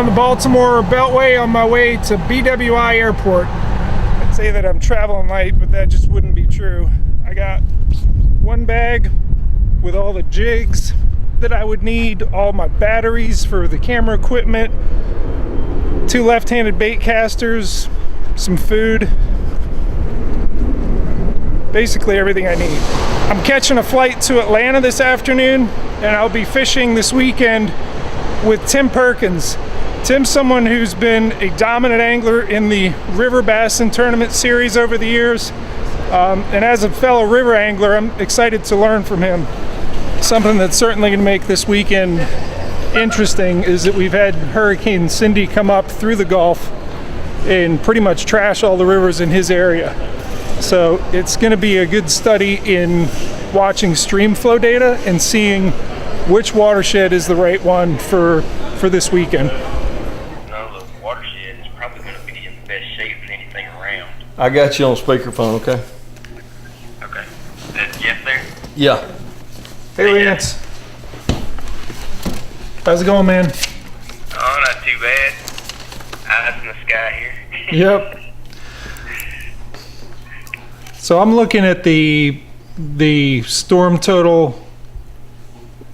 on the Baltimore Beltway on my way to BWI Airport. I'd say that I'm traveling light, but that just wouldn't be true. I got one bag with all the jigs that I would need, all my batteries for the camera equipment, 2 left-handed bait casters, some food, basically everything I need. I'm catching a flight to Atlanta this afternoon, and I'll be fishing this weekend with Tim Perkins. Tim's someone who's been a dominant angler in the River Bassin tournament series over the years. And as a fellow river angler, I'm excited to learn from him. Something that's certainly going to make this weekend interesting is that we've had Hurricane Cindy come up through the Gulf and pretty much trash all the rivers in his area. So it's going to be a good study in watching stream flow data and seeing which watershed is the right one for this weekend. No, the watershed is probably going to be in the best shape of anything around. I got you on speakerphone, okay? Okay. Is Jeff there? Yeah. Hey Lance. How's it going, man? Oh, not too bad. Eyes in the sky here. Yep. So I'm looking at the storm total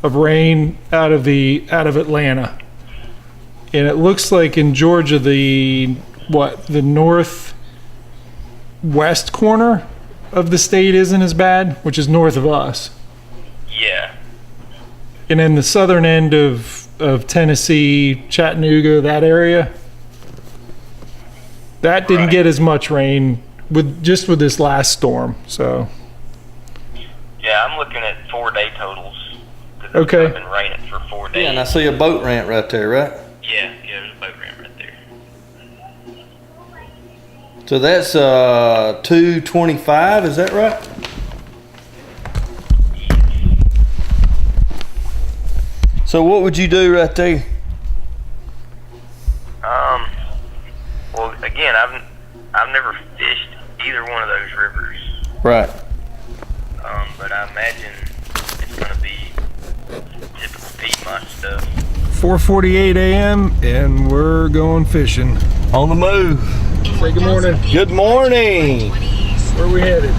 of rain out of Atlanta, and it looks like in Georgia the northwest corner of the state isn't as bad, which is north of us. Yeah. And then the southern end of Tennessee, Chattanooga, that area, that didn't get as much rain with this last storm. So yeah, I'm looking at 4-day totals. Okay. It's been raining for 4 days. Yeah, and I see a boat ramp right there, right? Yeah, there's a boat ramp right there. So that's 225, is that right? So what would you do right there? Well, again, I've never fished either one of those rivers. Right. But I imagine it's going to be typical Piedmont stuff. 4:48 a.m. and we're going fishing. On the move. Say good morning. Good morning. Where are we headed?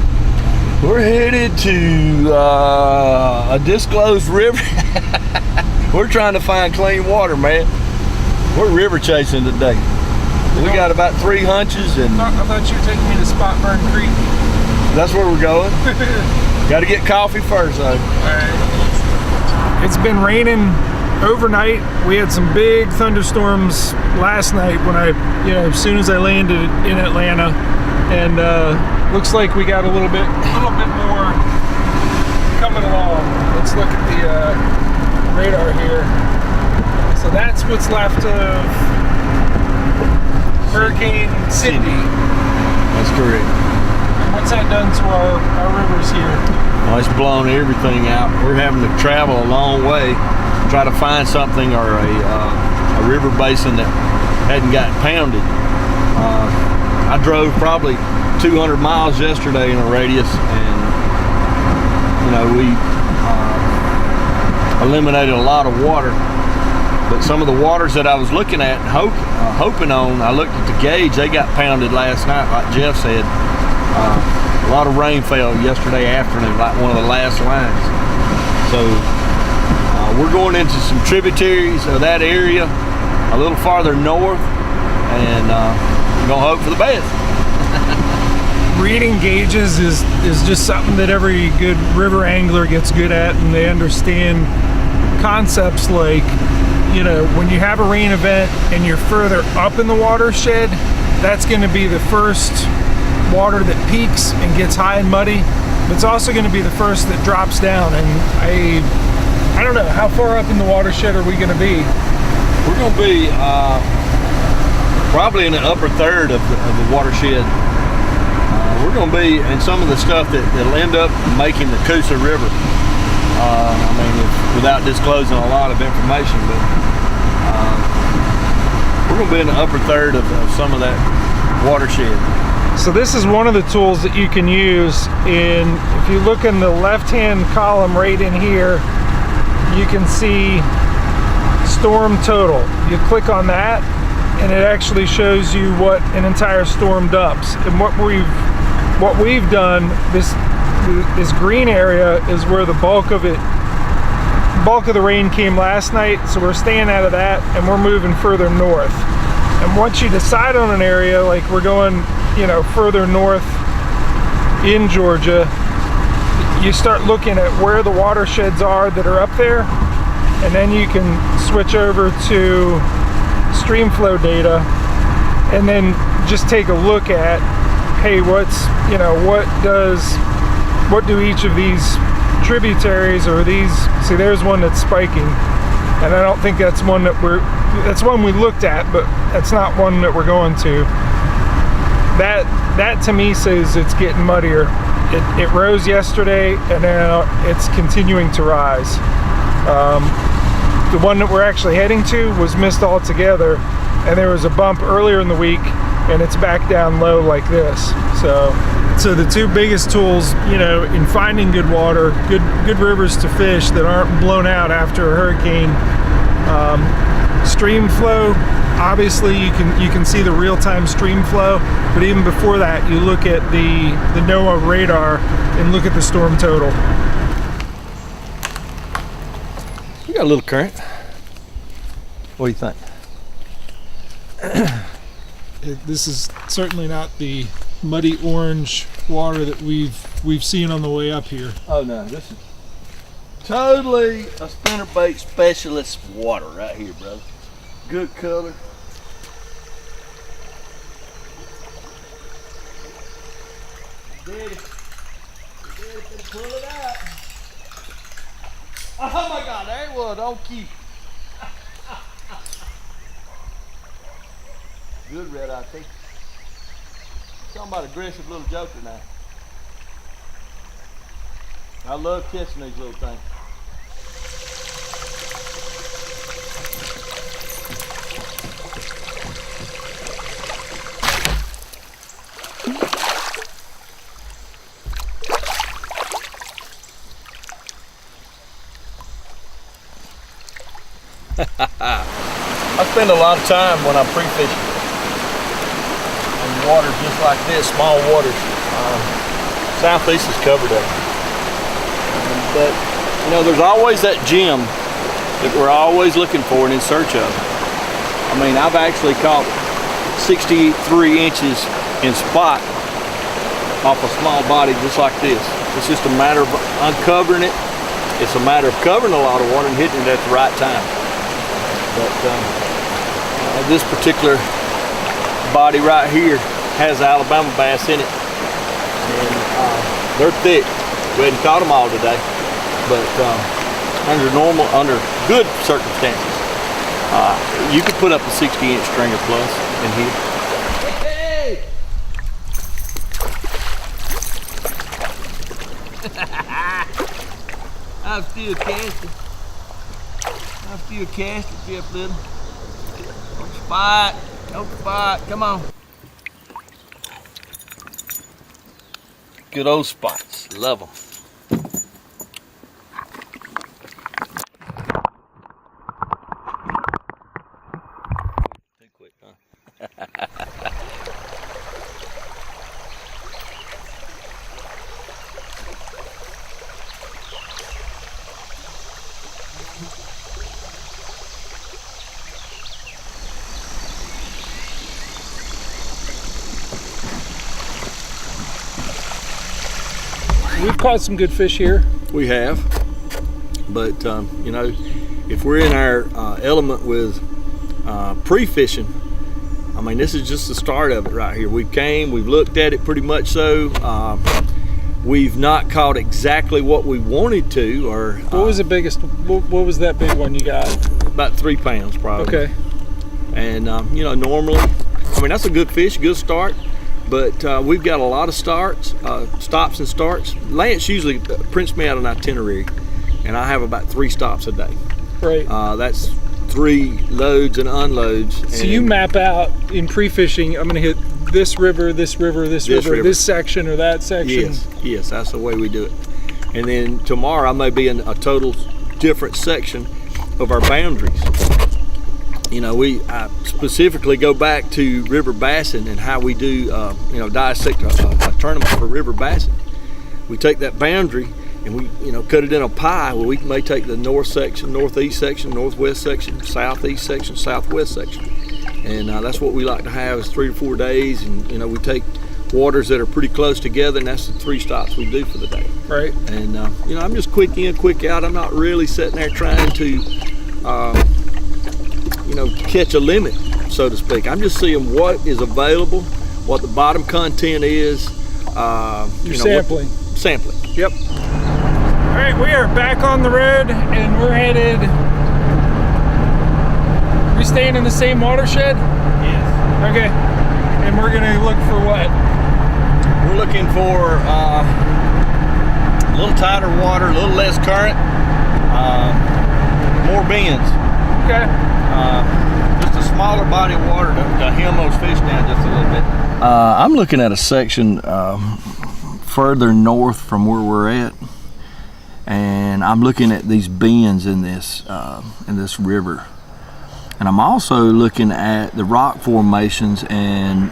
We're headed to a disclosed river. We're trying to find clean water, man. We're river chasing today. We got about 3 hunches, and I thought you were taking me to Spotburn Creek. that's where we're going. Got to get coffee first, though. Alright. It's been raining overnight. We had some big thunderstorms last night when as soon as I landed in Atlanta, and looks like we got a little bit more coming along. Let's look at the radar here. So that's what's left of Hurricane Cindy. That's correct. What's that done to our rivers here? Well, it's blown everything out. We're having to travel a long way, try to find something or a river basin that hadn't got pounded. I drove probably 200 miles yesterday in a radius, and we eliminated a lot of water. But some of the waters that I was looking at, hoping on, I looked at the gauge, they got pounded last night, like Jeff said. A lot of rain fell yesterday afternoon, like one of the last lines. So we're going into some tributaries of that area, a little farther north, and we're gonna hope for the best. Reading gauges is just something that every good river angler gets good at, and they understand concepts like, when you have a rain event and you're further up in the watershed, that's going to be the first water that peaks and gets high and muddy. But it's also going to be the first that drops down. And I don't know, how far up in the watershed are we going to be? We're going to be probably in the upper third of the watershed. We're going to be in some of the stuff that'll end up making the Coosa River. Without disclosing a lot of information, but we're going to be in the upper third of some of that watershed. So this is one of the tools that you can use. If you look in the left-hand column right in here, you can see storm total. You click on that and it actually shows you what an entire storm dumps. And what we've done, this green area is where the bulk of the rain came last night, so we're staying out of that and we're moving further north. And once you decide on an area, like we're going, you know, further north in Georgia, you start looking at where the watersheds are that are up there, and then you can switch over to stream flow data and then just take a look at, hey, what do each of these tributaries or these, see there's one that's spiking, and I don't think that's one that's one we looked at, but that's not one that we're going to. That to me says it's getting muddier. It rose yesterday and now it's continuing to rise. The one that we're actually heading to was missed altogether, and there was a bump earlier in the week and it's back down low like this. So the two biggest tools, you know, in finding good water, good rivers to fish that aren't blown out after a hurricane, stream flow. Obviously you can see the real-time stream flow, but even before that you look at the NOAA radar and look at the storm total. We got a little current. What do you think? This is certainly not the muddy orange water that we've seen on the way up here. Oh no, this is totally a spinnerbait specialist water right here, brother. Good color. Daddy can pull it out. Oh my God, there it was, on cue. Good red eye, too. Talking about aggressive little joker now. I love catching these little things. I spend a lot of time when I'm pre-fishing in waters just like this, small waters. Southeast is covered up. But, you know, there's always that gem that we're always looking for and in search of. I mean, I've actually caught 63 inches in spot off a small body just like this. It's just a matter of uncovering it. It's a matter of covering a lot of water and hitting it at the right time. But this particular body right here has Alabama bass in it, and they're thick. We hadn't caught them all today, but under good circumstances, you could put up a 60-inch stringer plus in here. Hey! I'm still casting. Jeff Little. No spot, come on. Good old spots, love them. Too quick, huh? We've caught some good fish here. We have, but you know, if we're in our element with pre-fishing, I mean, this is just the start of it right here. We've looked at it pretty much so. We've not caught exactly what we wanted to, or what was the biggest? What was that big one you got? About 3 pounds, probably. Okay. And you know, normally, I mean, that's a good fish, good start. But we've got a lot of stops and starts. Lance usually prints me out an itinerary, and I have about 3 stops a day. Right. That's 3 loads and unloads. So you map out in pre-fishing, I'm going to hit this river, this river, this river, this section or that section. Yes, that's the way we do it. And then tomorrow I may be in a total different section of our boundaries. I specifically go back to River Bassin and how we do, dissect a tournament for River Bassin. We take that boundary and we, cut it in a pie where we may take the north section, northeast section, northwest section, southeast section, southwest section. And that's what we like to have is 3 to 4 days. And, we take waters that are pretty close together, and that's the 3 stops we do for the day. Right. And, I'm just quick in, quick out. I'm not really sitting there trying to, catch a limit, so to speak. I'm just seeing what is available, what the bottom content is. You're sampling. Sampling. Yep. All right, we are back on the road, and we're headed. We staying in the same watershed? Yes. Okay. And we're gonna look for what? We're looking for a little tighter water, a little less current, more bends. Okay. Just a smaller body of water to hem those fish down just a little bit. I'm looking at a section further north from where we're at, and I'm looking at these bends in this river, and I'm also looking at the rock formations, and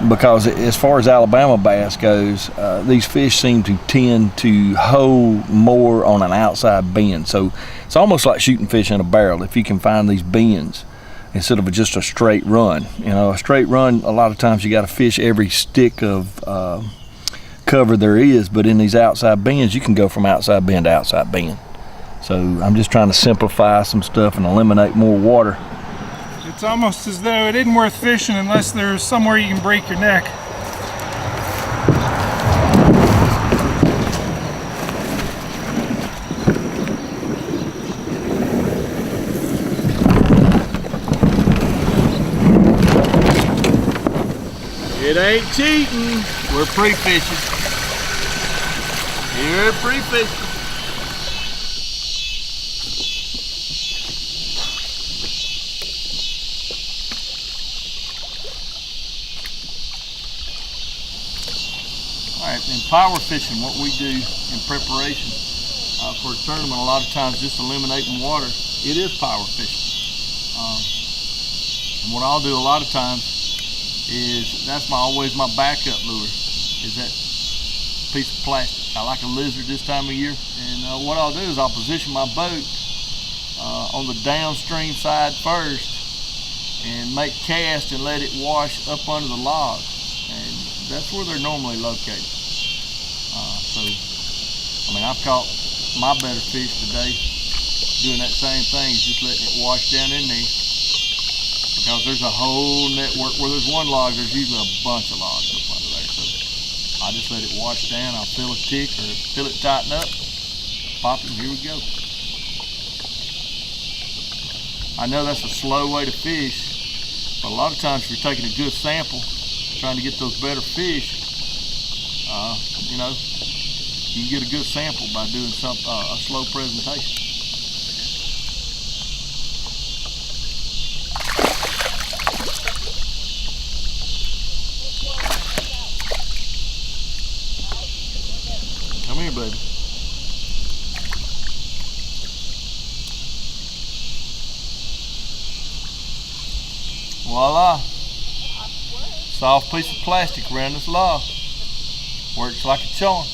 because as far as Alabama bass goes, these fish seem to tend to hold more on an outside bend. So it's almost like shooting fish in a barrel if you can find these bends instead of just a straight run. A straight run, a lot of times you got to fish every stick of cover there is, but in these outside bends, you can go from outside bend to outside bend. So I'm just trying to simplify some stuff and eliminate more water. It's almost as though it isn't worth fishing unless there's somewhere you can break your neck. It ain't cheating. We're pre-fishing. You're pre-fishing. In power fishing, what we do in preparation for a tournament, a lot of times just eliminating water, it is power fishing. And what I'll do a lot of times is, that's always my backup lure, is that piece of plastic. I like a lizard this time of year, and what I'll do is I'll position my boat on the downstream side first and make cast and let it wash up under the log. And that's where they're normally located. I've caught my better fish today doing that same thing, just letting it wash down in there. Because there's a whole network, where there's one log, there's usually a bunch of logs up under there. So I just let it wash down, I'll fill a tick or fill it tighten up, pop it, and here we go. I know that's a slow way to fish, but a lot of times if you're taking a good sample, trying to get those better fish, you can get a good sample by doing a slow presentation. Come here, baby. Voila. Soft piece of plastic around this log. Works like a charm.